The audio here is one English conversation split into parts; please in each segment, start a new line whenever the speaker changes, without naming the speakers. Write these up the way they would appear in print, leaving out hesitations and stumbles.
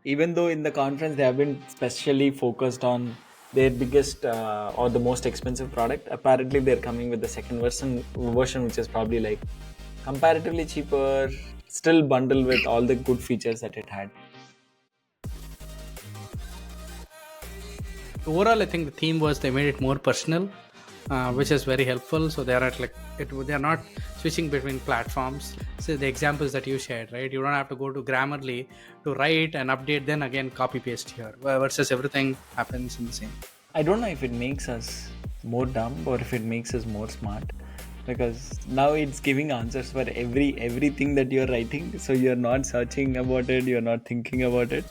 even though in the conference they have been specially focused on their biggest or the most expensive product, apparently they're coming with the second version which is probably like comparatively cheaper, still bundled with all the good features that it had.
Overall, I think the theme was they made it more personal, which is very helpful. So they are at they are not switching between platforms. So the examples that you shared, right? You don't have to go to Grammarly to write and update, then again copy paste here. Versus everything happens in the same.
I don't know if it makes us more dumb or if it makes us more smart, because now it's giving answers for everything that you're writing, so you're not searching about it, you're not thinking about it.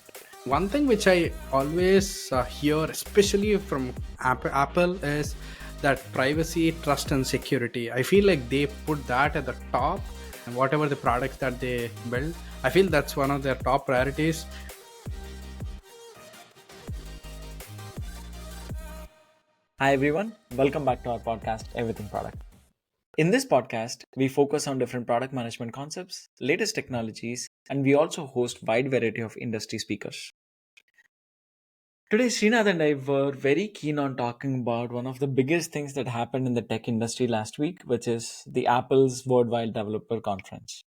One thing which I always hear, especially from Apple, is that privacy, trust, and security. I feel like they put that at the top, and whatever the products that they build, I feel that's one of their top priorities.
Hi everyone, welcome back to our podcast, Everything Product. In this podcast, we focus on different product management concepts, latest technologies, and we also host wide variety of industry speakers. Today, Srinath and I were very keen on talking about one of the biggest things that happened in the tech industry last week, which is the Apple's Worldwide Developer Conference.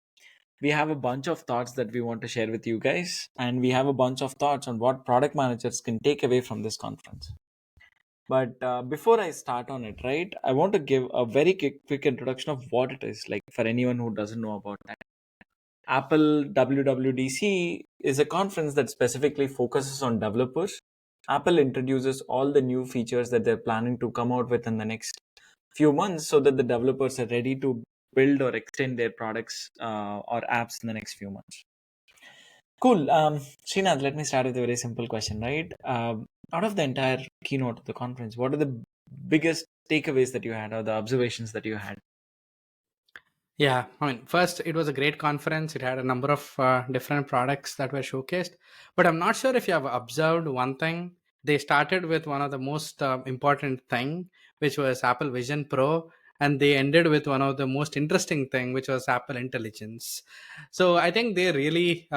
We have a bunch of thoughts that we want to share with you guys, and we have a bunch of thoughts on what product managers can take away from this conference. But before I start on it, right, I want to give a very quick introduction of what it is, like for anyone who doesn't know about that. Apple WWDC is a conference that specifically focuses on developers. Apple introduces all the new features that they're planning to come out with in the next few months so that the developers are ready to build or extend their products or apps in the next few months. Cool. Srinath, let me start with a very simple question, right? Out of the entire keynote of the conference, what are the biggest takeaways that you had or the observations that you had?
Yeah, I mean, first, it was a great conference. It had a number of different products that were showcased. But I'm not sure if you have observed one thing. They started with one of the most important thing, which was Apple Vision Pro, and they ended with one of the most interesting thing, which was Apple Intelligence. So I think they really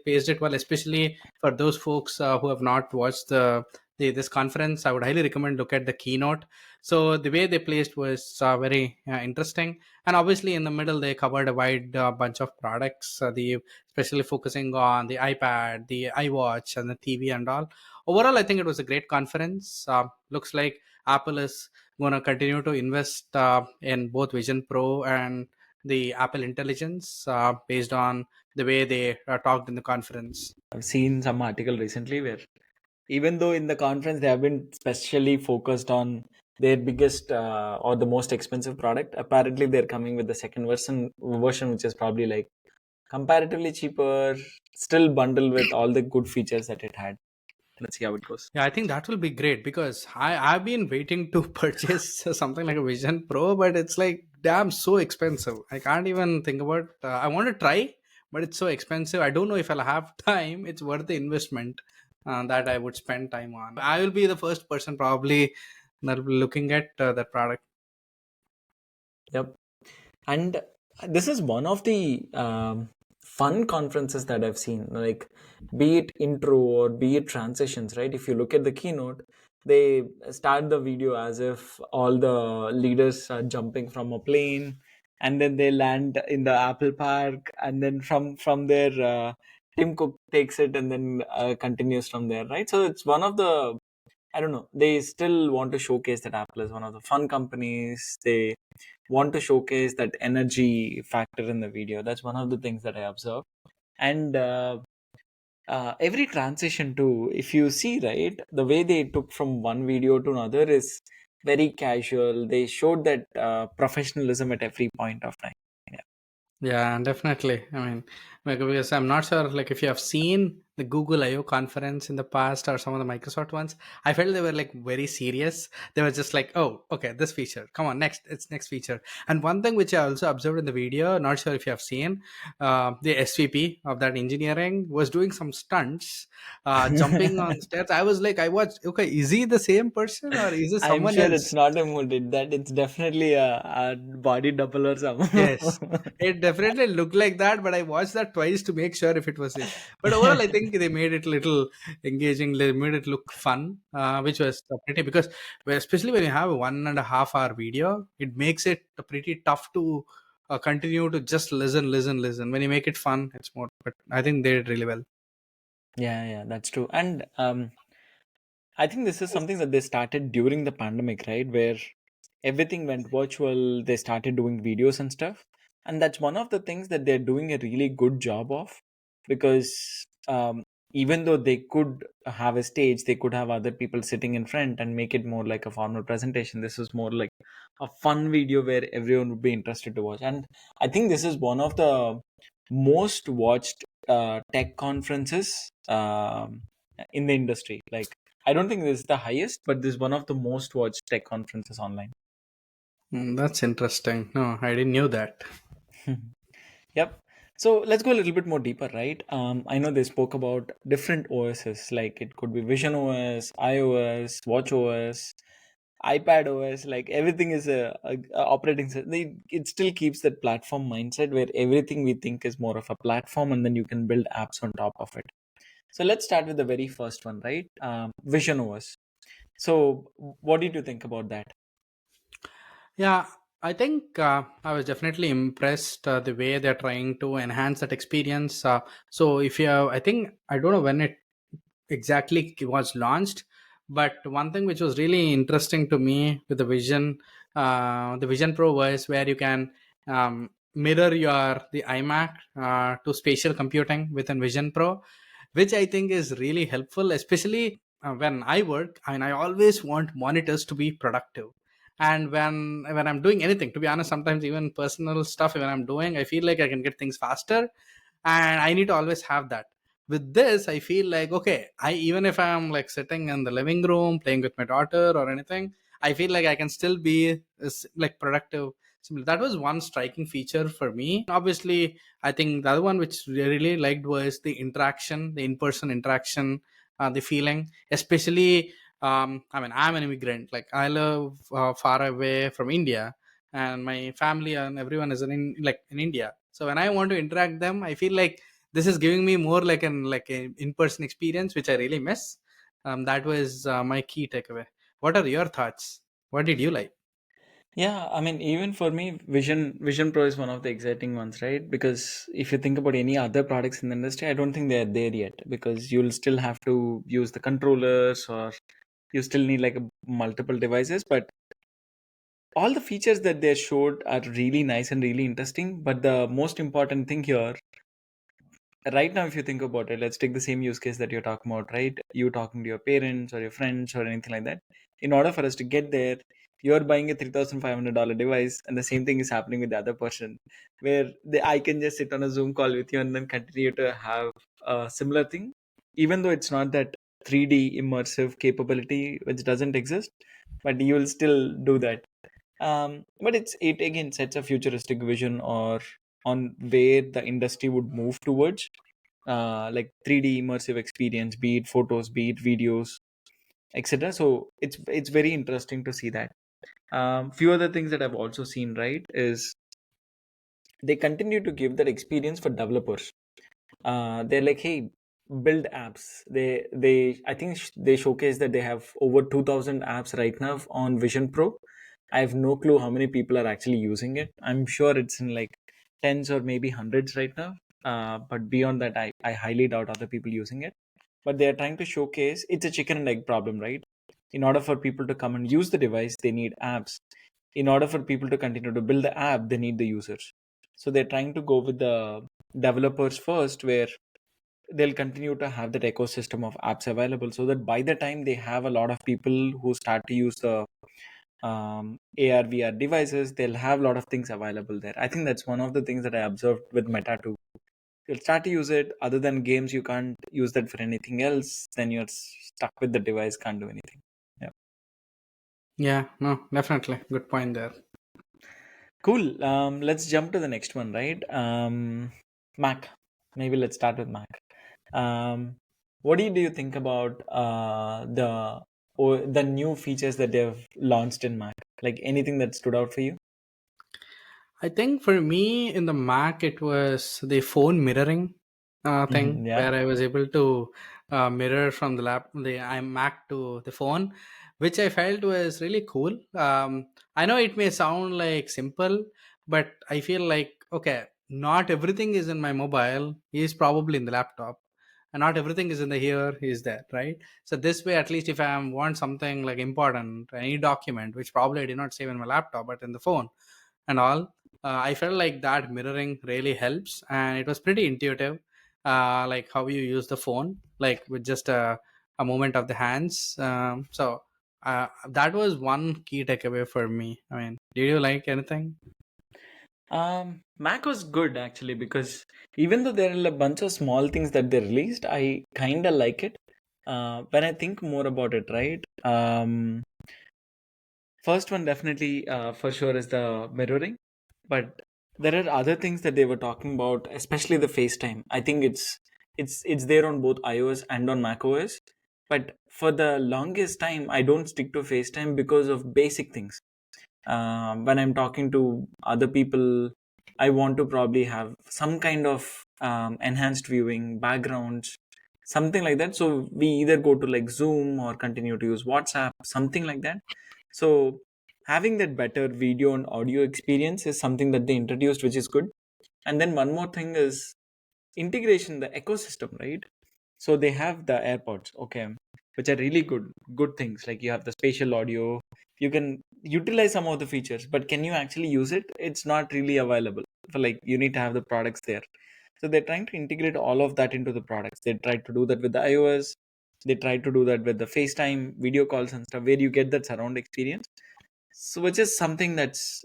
paced it well, especially for those folks who have not watched this conference. I would highly recommend look at the keynote. So the way they placed was very interesting, and obviously in the middle they covered a wide bunch of products, the especially focusing on the iPad, the iWatch, and the TV and all. Overall, I think it was a great conference. Looks like Apple is going to continue to invest in both Vision Pro and the Apple Intelligence based on the way they talked in the conference.
I've seen some article recently where even though in the conference they have been specially focused on their biggest or the most expensive product, apparently they're coming with the second version which is probably like comparatively cheaper, still bundled with all the good features that it had. Let's see how it goes.
Yeah, I think that will be great because I've been waiting to purchase something like a Vision Pro, but it's like damn so expensive. I can't even think about. I want to try, but it's so expensive. I don't know if I'll have time. It's worth the investment that I would spend time on. I will be the first person probably that will be looking at that product.
Yep. And this is one of the fun conferences that I've seen, like be it intro or be it transitions, right? If you look at the keynote, they start the video as if all the leaders are jumping from a plane, and then they land in the Apple Park, and then from there, Tim Cook takes it and then continues from there, right? So it's one of the, I don't know, they still want to showcase that Apple is one of the fun companies. They want to showcase that energy factor in the video. That's one of the things that I observe. And every transition too, if you see, right, the way they took from one video to another is very casual. They showed that professionalism at every point of time. Yeah.
Yeah, definitely. I mean, because I'm not sure, like, if you have seen the Google I/O conference in the past or some of the Microsoft ones, I felt they were like very serious. They were just like, "Oh, okay, this feature, come on, next, it's next feature." And one thing which I also observed in the video, not sure if you have seen, the SVP of that engineering was doing some stunts, jumping on stairs. I was like, I watched. Okay, is he the same person or is it
I'm
someone
sure it's
else?
not him who did that. It's definitely a body double or something.
Yes, it definitely looked like that, but I watched that that twice to make sure if it was safe. But overall, I think they made it little engaging. They made it look fun, which was pretty, because especially when you have a 1.5 hour video, it makes it pretty tough to continue to just listen. When you make it fun, it's more. But I think they did really well.
Yeah, that's true. And I think this is something that they started during the pandemic, right? Where everything went virtual, they started doing videos and stuff. And that's one of the things that they're doing a really good job of, because even though they could have a stage, they could have other people sitting in front and make it more like a formal presentation. This is more like a fun video where everyone would be interested to watch. And I think this is one of the most watched tech conferences in the industry. Like, I don't think this is the highest, but this is one of the most watched tech conferences online.
That's interesting. No, I didn't knew that.
Yep. So let's go a little bit more deeper, right? I know they spoke about different OSs, like it could be Vision OS, iOS, watchOS, iPad OS. Like everything is a operating system. It still keeps that platform mindset where everything we think is more of a platform, and then you can build apps on top of it. So let's start with the very first one, right? Vision OS. So what did you think about that?
Yeah, I think I was definitely impressed the way they're trying to enhance that experience. So if you have, I think I don't know when it exactly was launched, but one thing which was really interesting to me with the Vision Pro, was where you can mirror your the iMac to spatial computing within Vision Pro, which I think is really helpful, especially when I work. I mean, I always want monitors to be productive. And when I'm doing anything, to be honest, sometimes even personal stuff when I'm doing, I feel like I can get things faster, and I need to always have that. With this, I feel like, okay, I even if I'm like sitting in the living room playing with my daughter or anything, I feel like I can still be like productive. So that was one striking feature for me. Obviously, I think the other one which I really liked was the interaction, the in-person interaction, the feeling, especially. I mean, I'm an immigrant. Like, I live far away from India, and my family and everyone is in India. So when I want to interact them, I feel like this is giving me more like an in-person experience, which I really miss. That was my key takeaway. What are your thoughts? What did you like?
Yeah, I mean, even for me, Vision Pro is one of the exciting ones, right? Because if you think about any other products in the industry, I don't think they're there yet, because you'll still have to use the controllers, or you still need like multiple devices. But all the features that they showed are really nice and really interesting. But the most important thing here, right now, if you think about it, let's take the same use case that you're talking about, right? You talking to your parents or your friends or anything like that. In order for us to get there, you're buying a $3,500 device, and the same thing is happening with the other person, where I can just sit on a Zoom call with you and then continue to have a similar thing, even though it's not that 3D immersive capability which doesn't exist, but you will still do that. But it again sets a futuristic vision or on where the industry would move towards, like 3D immersive experience, be it photos, be it videos, etc. So it's very interesting to see that. Few other things that I've also seen, right, is they continue to give that experience for developers. They're like, hey, build apps. I think they showcase that they have over 2,000 apps right now on Vision Pro. I have no clue how many people are actually using it. I'm sure it's in like tens or maybe hundreds right now. But beyond that, I highly doubt other people using it. But they are trying to showcase it's a chicken and egg problem, right? In order for people to come and use the device, they need apps. In order for people to continue to build the app, they need the users. So they're trying to go with the developers first, where they'll continue to have that ecosystem of apps available, so that by the time they have a lot of people who start to use the AR VR devices, they'll have a lot of things available there. I think that's one of the things that I observed with Meta too. You'll start to use it. Other than games, you can't use that for anything else. Then you're stuck with the device, can't do anything. Yeah.
Yeah, no, definitely. Good point there.
Cool. Let's jump to the next one, right? Mac. Maybe let's start with Mac. What do you think about the new features that they've launched in Mac? Like anything that stood out for you?
I think for me in the Mac, it was the phone mirroring thing
Yeah.
where I was able to mirror from the iMac to the phone, which I felt was really cool. I know it may sound like simple, but I feel like, okay, not everything is in my mobile, is probably in the laptop. And not everything is in the here, is there, right? So this way, at least if I want something like important, any document, which probably I did not save in my laptop, but in the phone and all, I felt like that mirroring really helps, and it was pretty intuitive, like how you use the phone, like with just a movement of the hands. That was one key takeaway for me. I mean, did you like anything?
Mac was good actually because even though there are a bunch of small things that they released, I kind of like it. When I think more about it, right? First one definitely for sure is the mirroring, but there are other things that they were talking about, especially the FaceTime. I think it's there on both iOS and on macOS. But for the longest time, I don't stick to FaceTime because of basic things. When I'm talking to other people, I want to probably have some kind of enhanced viewing, backgrounds, something like that. So we either go to like Zoom or continue to use WhatsApp, something like that. So having that better video and audio experience is something that they introduced, which is good. And then one more thing is integration, the ecosystem, right? So they have the AirPods, okay, which are really good things. Like you have the spatial audio, you can utilize some of the features, but can you actually use it? It's not really available. For like you need to have the products there. So they're trying to integrate all of that into the products. They tried to do that with the iOS. They tried to do that with the FaceTime video calls and stuff, where you get that surround experience. So which is something that's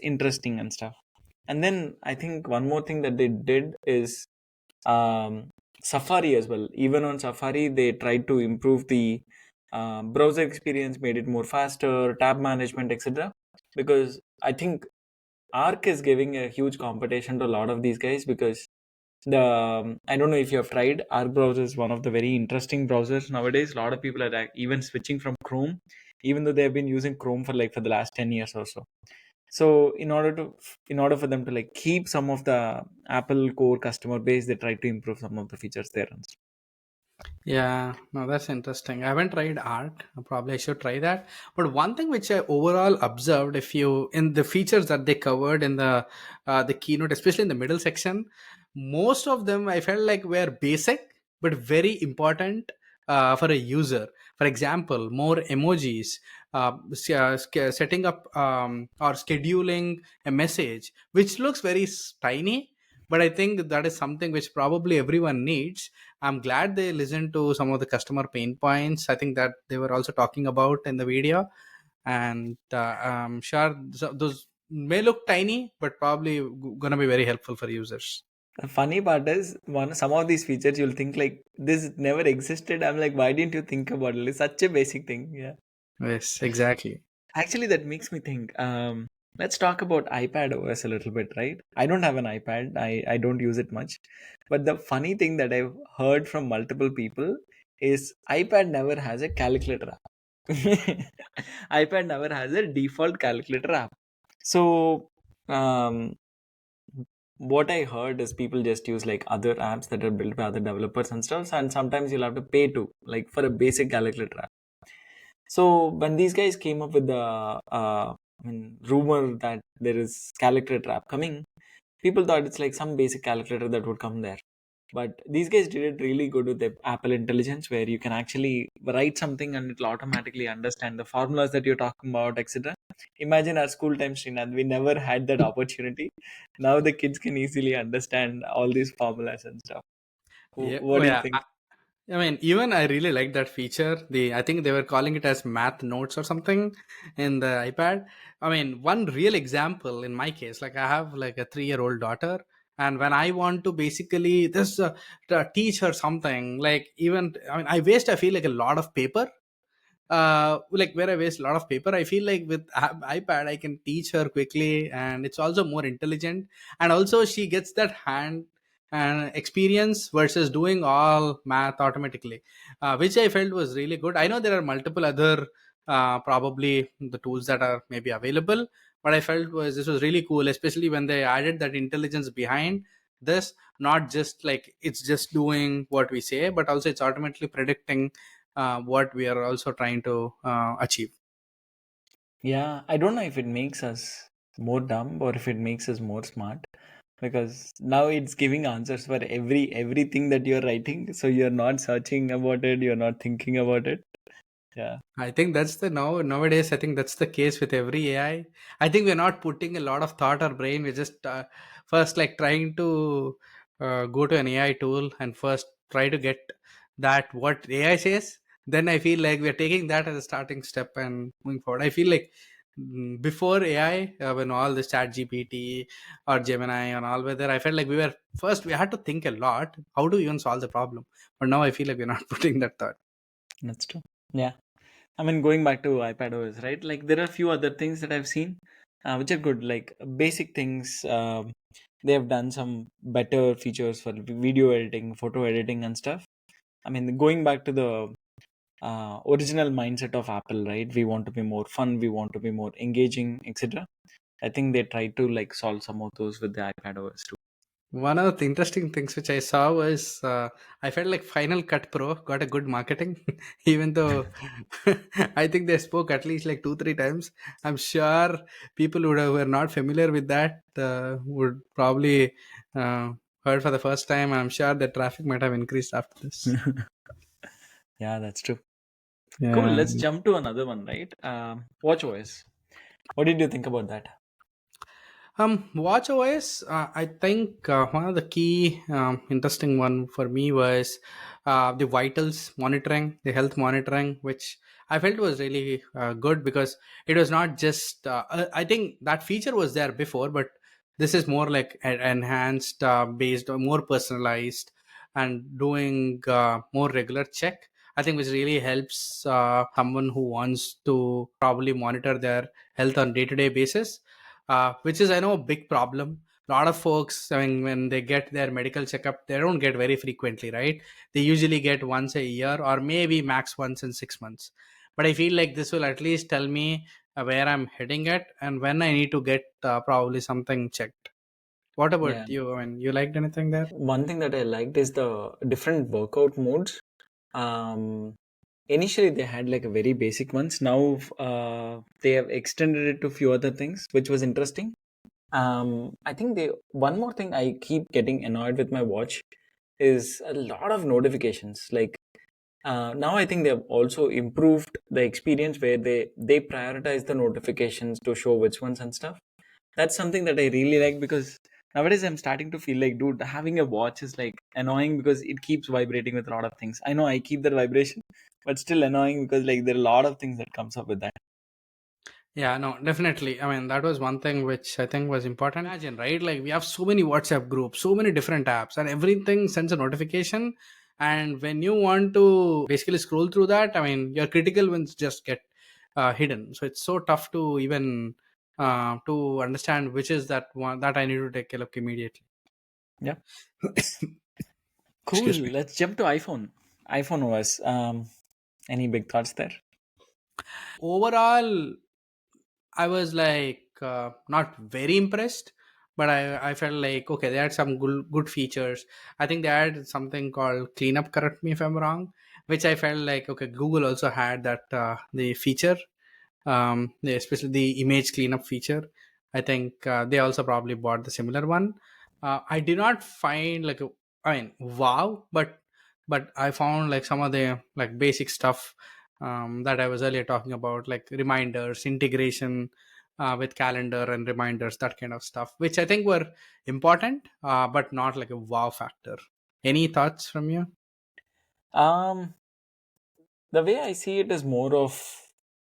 interesting and stuff. And then I think one more thing that they did is um, Safari as well. Even on Safari, they tried to improve the browser experience, made it more faster, tab management, etc. Because I think Arc is giving a huge competition to a lot of these guys because the I don't know if you have tried. Arc browser is one of the very interesting browsers nowadays. A lot of people are even switching from Chrome, even though they have been using Chrome for the last 10 years or so. So in order for them to like keep some of the Apple core customer base, they try to improve some of the features there. And
Yeah, no, that's interesting. I haven't tried art. Probably I should try that. But one thing which I overall observed, if you in the features that they covered in the keynote, especially in the middle section, most of them I felt like were basic but very important for a user. For example, more emojis, setting up or scheduling a message, which looks very tiny. But I think that is something which probably everyone needs. I'm glad they listened to some of the customer pain points. I think that they were also talking about in the video, and I'm sure those may look tiny, but probably gonna be very helpful for users.
the funny part is one some of these features you'll think like this never existed. I'm like, why didn't you think about it? It's such a basic thing. Yeah.
Yes, exactly.
Actually, that makes me think. Let's talk about iPad OS a little bit, right? I don't have an iPad. I don't use it much. But the funny thing that I've heard from multiple people is iPad never has a calculator app. iPad never has a default calculator app. So, um, what I heard is people just use like other apps that are built by other developers and stuff, and sometimes you'll have to pay to like for a basic calculator app. So when these guys came up with the rumor that there is calculator trap coming, people thought it's like some basic calculator that would come there. But these guys did it really good with the Apple Intelligence, where you can actually write something and it'll automatically understand the formulas that you're talking about, etc. Imagine our school time, Srinath, we never had that opportunity. Now the kids can easily understand all these formulas and stuff.
Yeah.
What
Oh,
do you
yeah.
think?
I mean, even I really like that feature. I think they were calling it as math notes or something in the iPad. I mean, one real example in my case, like I have like a 3-year-old daughter, and when I want to basically this teach her something, like even I mean, I feel like a lot of paper, like where I waste a lot of paper. I feel like with iPad I can teach her quickly, and it's also more intelligent, and also she gets that hand and experience versus doing all math automatically, which I felt was really good. I know there are multiple other probably the tools that are maybe available. What I felt was this was really cool, especially when they added that intelligence behind this, not just like it's just doing what we say, but also it's automatically predicting what we are also trying to achieve.
Yeah, I don't know if it makes us more dumb or if it makes us more smart, because now it's giving answers for everything that you're writing. So you're not searching about it, you're not thinking about it. Yeah.
I think that's the nowadays. I think that's the case with every AI. I think we're not putting a lot of thought or brain. We're just first like trying to go to an AI tool and first try to get that what AI says. Then I feel like we're taking that as a starting step and moving forward. I feel like before AI, when all this Chat GPT or Gemini and all whether I felt like we were first we had to think a lot. How do we even solve the problem? But now I feel like we're not putting that thought.
That's true. Yeah. I mean, going back to iPadOS, right? Like, there are a few other things that I've seen, which are good. Like, basic things. They have done some better features for video editing, photo editing, and stuff. I mean, going back to the original mindset of Apple, right? We want to be more fun, we want to be more engaging, etc. I think they tried to like solve some of those with the iPadOS too.
One of the interesting things which I saw was I felt like Final Cut Pro got a good marketing, even though I think they spoke at least like 2 3 times. I'm sure people who were not familiar with that would probably heard for the first time. I'm sure the traffic might have increased after this.
Yeah, that's true. Cool.
Yeah.
Let's jump to another one, right? WatchOS. What did you think about that?
WatchOS, I think one of the key interesting one for me was the vitals monitoring, the health monitoring, which I felt was really good because it was not just. I think that feature was there before, but this is more like enhanced, based on more personalized, and doing more regular check. I think which really helps someone who wants to probably monitor their health on day-to-day basis, which is I know a big problem. A lot of folks, I mean, when they get their medical checkup, they don't get very frequently, right? They usually get once a year or maybe max once in 6 months. But I feel like this will at least tell me where I'm heading at and when I need to get probably something checked. What
Yeah.
about you? I mean, you liked anything there?
One thing that I liked is the different workout modes. Um, Initially, they had like a very basic ones. Now, they have extended it to few other things, which was interesting. I think they one more thing I keep getting annoyed with my watch is a lot of notifications. Like, now I think they've also improved the experience where they prioritize the notifications to show which ones and stuff. That's something that I really like, because nowadays I'm starting to feel like, dude, having a watch is like annoying because it keeps vibrating with a lot of things. I know I keep that vibration, but still annoying because like there are a lot of things that comes up with that.
Yeah, no, definitely. I mean, that was one thing which I think was important. Imagine, right? Like we have so many WhatsApp groups, so many different apps, and everything sends a notification. And when you want to basically scroll through that, I mean, your critical ones just get hidden. So it's so tough to even to understand which is that one that I need to take a look immediately.
Yeah. Cool.
Excuse me.
Let's jump to iPhone OS. Any big thoughts there?
Overall, I was like not very impressed, but I felt like okay, they had some good features. I think they had something called cleanup. Correct me if I'm wrong. Which I felt like okay, Google also had that the feature, especially the image cleanup feature. I think they also probably bought the similar one. I did not find like I mean wow, but I found like some of the like basic stuff that I was earlier talking about, like reminders, integration with calendar and reminders, that kind of stuff, which I think were important, but not like a wow factor. Any thoughts from you?
Um, the way I see it is more of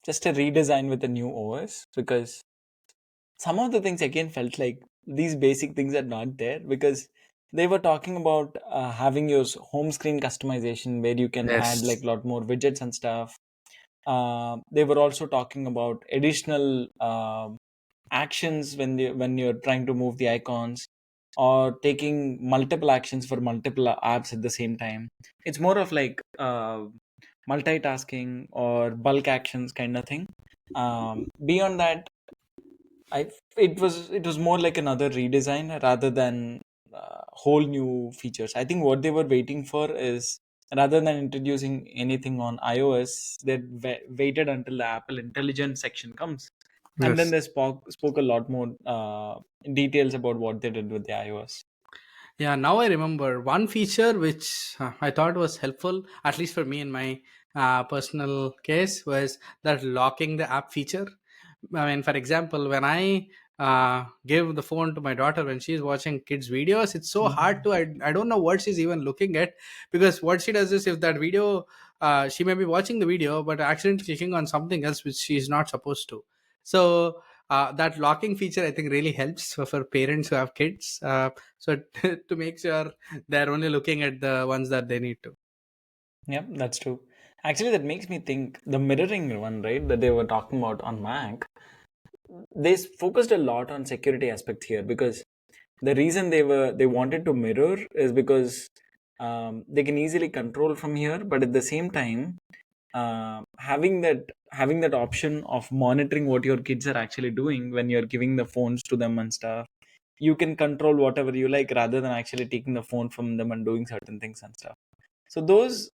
just a redesign with a new OS, because some of the things again felt like these basic things are not there, because they were talking about having your home screen customization where you can add like
Yes.
a lot more widgets and stuff. They were also talking about additional actions when you're trying to move the icons, or taking multiple actions for multiple apps at the same time. It's more of like multitasking or bulk actions kind of thing. Beyond that, it was more like another redesign rather than whole new features. I think what they were waiting for is, rather than introducing anything on iOS, they waited until the Apple Intelligence section comes, and then
Yes.
they spoke a lot more details about what they did with the iOS.
Yeah, now I remember one feature which I thought was helpful, at least for me in my personal case, was that locking the app feature. I mean, for example, when I give the phone to my daughter when she's watching kids' videos, it's so hard to, I don't know what she's even looking at, because what she does is if that video, she may be watching the video, but accidentally clicking on something else which she's not supposed to. So, that locking feature I think really helps for parents who have kids. So to make sure they're only looking at the ones that they need to.
Yeah, that's true. Actually, that makes me think the mirroring one, right, that they were talking about on Mac, they focused a lot on security aspects here, because the reason they wanted to mirror is because they can easily control from here, but at the same time, having that option of monitoring what your kids are actually doing when you're giving the phones to them and stuff, you can control whatever you like rather than actually taking the phone from them and doing certain things and stuff. So those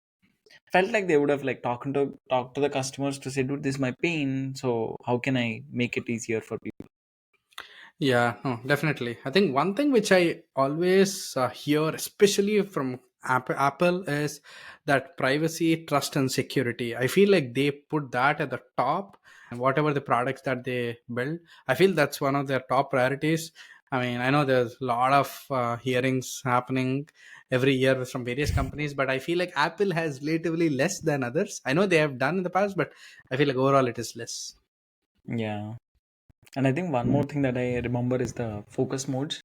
felt like they would have like talked to the customers to say, dude, this is my pain, so how can I make it easier for people?
Yeah, no, definitely. I think one thing which I always hear, especially from Apple, is that privacy, trust, and security. I feel like they put that at the top, and whatever the products that they build, I feel that's one of their top priorities. I mean, I know there's a lot of hearings happening every year from various companies, but I feel like Apple has relatively less than others. I know they have done in the past, but I feel like overall it is less.
Yeah. And I think one more thing that I remember is the focus modes.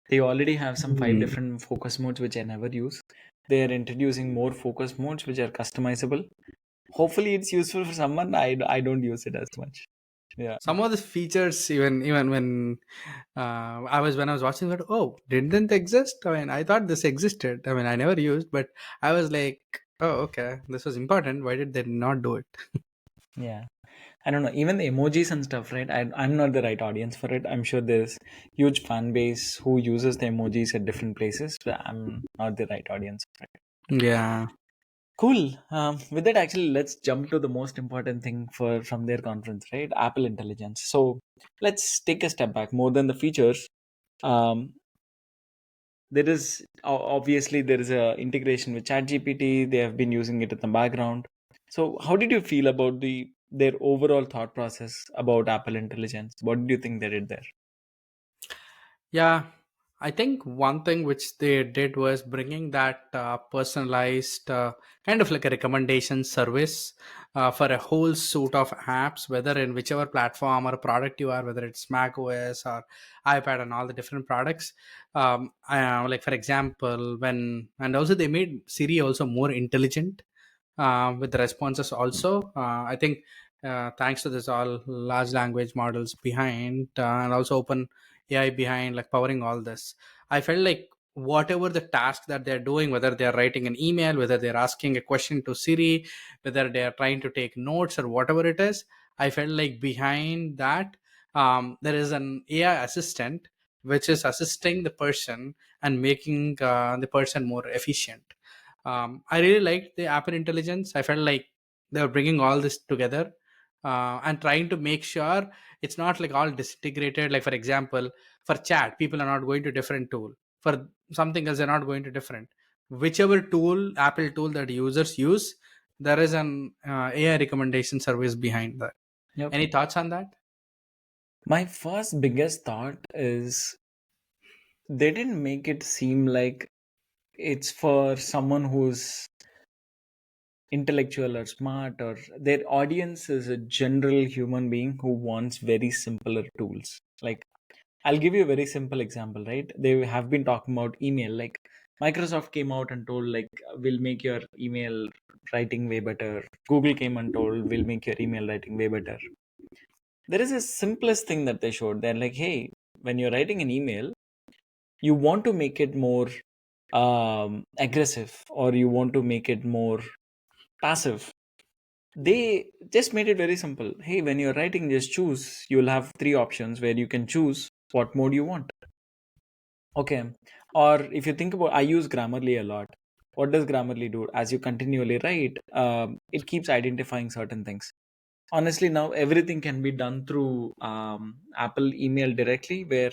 They already have some five
Hmm.
different focus modes which I never use. They are introducing more focus modes which are customizable. Hopefully, it's useful for someone. I don't use it as much. Yeah.
Some of the features, even when when I was watching that, oh, didn't exist. I mean, I thought this existed. I mean, I never used, but I was like, oh, okay, this was important. Why did they not do it?
Yeah. I don't know. Even the emojis and stuff, right? I'm not the right audience for it. I'm sure there's huge fan base who uses the emojis at different places, but I'm not the right audience for it.
Yeah.
Cool. With that, actually, let's jump to the most important thing for from their conference, right? Apple Intelligence. So let's take a step back. More than the features, um, there is obviously there is a integration with ChatGPT. They have been using it in the background. So how did you feel about their overall thought process about Apple Intelligence? What did you think they did there?
Yeah, I think one thing which they did was bringing that personalized kind of like a recommendation service for a whole suite of apps, whether in whichever platform or product you are, whether it's Mac OS or iPad and all the different products. Like for example, when and also they made Siri also more intelligent with the responses also. I think thanks to this all large language models behind and also open AI behind like powering all this, I felt like whatever the task that they're doing, whether they're writing an email, whether they're asking a question to Siri, whether they're trying to take notes or whatever it is, I felt like behind that there is an AI assistant which is assisting the person and making the person more efficient. I really liked the Apple Intelligence. I felt like they were bringing all this together and trying to make sure it's not like all disintegrated. Like for example, for chat, people are not going to different tool. For something else, they're not going to different. Whichever tool, Apple tool that users use, there is an AI recommendation service behind that.
Yep.
Any thoughts on that?
My first biggest thought is they didn't make it seem like it's for someone who's intellectual or smart, or their audience is a general human being who wants very simpler tools. Like, I'll give you a very simple example, right? They have been talking about email. Like, Microsoft came out and told, like, we'll make your email writing way better. Google came and told, we'll make your email writing way better. There is a simplest thing that they showed. They're like, hey, when you're writing an email, you want to make it more aggressive, or you want to make it more passive. They just made it very simple. Hey, when you're writing, just choose. You'll have three options where you can choose what mode you want. Okay. Or if you think about, I use Grammarly a lot. What does Grammarly do? As you continually write, it keeps identifying certain things. Honestly, now everything can be done through Apple email directly, where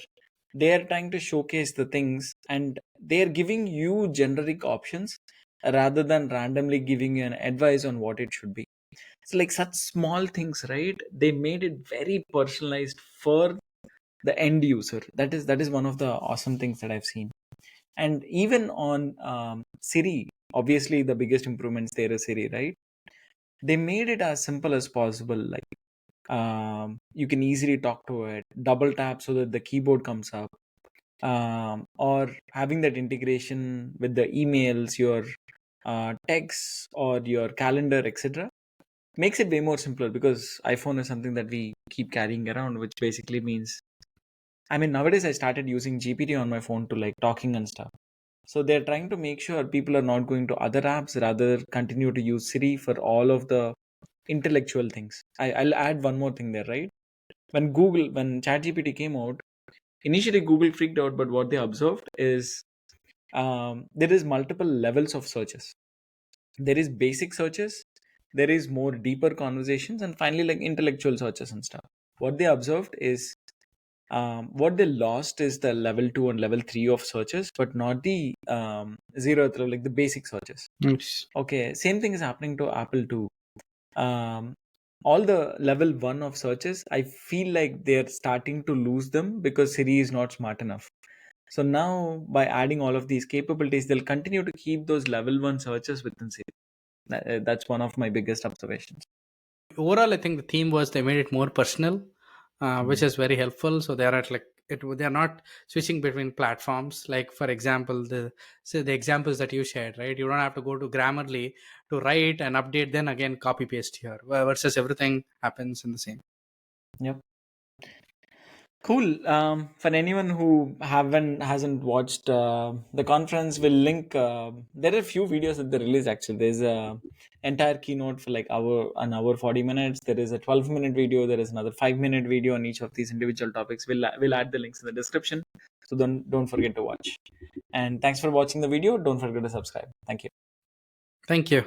they are trying to showcase the things and they are giving you generic options rather than randomly giving you an advice on what it should be. It's like such small things, right? They made it very personalized for the end user. That is one of the awesome things that I've seen. And even on Siri, obviously the biggest improvements there is Siri, right? They made it as simple as possible. Like you can easily talk to it, double tap so that the keyboard comes up, or having that integration with the emails, your texts, or your calendar, etc. Makes it way more simpler, because iPhone is something that we keep carrying around, which basically means, I mean, nowadays I started using GPT on my phone to like talking and stuff. So they're trying to make sure people are not going to other apps, rather continue to use Siri for all of the intellectual things. I'll add one more thing there, right? When ChatGPT came out, initially Google freaked out, but what they observed is there is multiple levels of searches. There is basic searches, there is more deeper conversations, and finally like intellectual searches and stuff. What they observed is what they lost is the level 2 and level 3 of searches, but not the zeroth level, like the basic searches.
Yes.
Okay, same thing is happening to Apple too. Um, all the level 1 of searches, I feel like they're starting to lose them because Siri is not smart enough. So now, by adding all of these capabilities, they'll continue to keep those level 1 searches within Siri. That's one of my biggest observations.
Overall, I think the theme was they made it more personal, which
Mm.
is very helpful. So they are at like it. They are not switching between platforms. Like for example, the examples that you shared, right? You don't have to go to Grammarly to write and update, then again copy paste here. Versus everything happens in the same.
Yep. Cool. For anyone who hasn't watched the conference, we'll link. There are a few videos that they release. Actually, there's a entire keynote for like an hour 40 minutes. There is a 12-minute video. There is another 5-minute video on each of these individual topics. We'll add the links in the description, so don't forget to watch. And thanks for watching the video. Don't forget to subscribe. Thank you.
Thank you.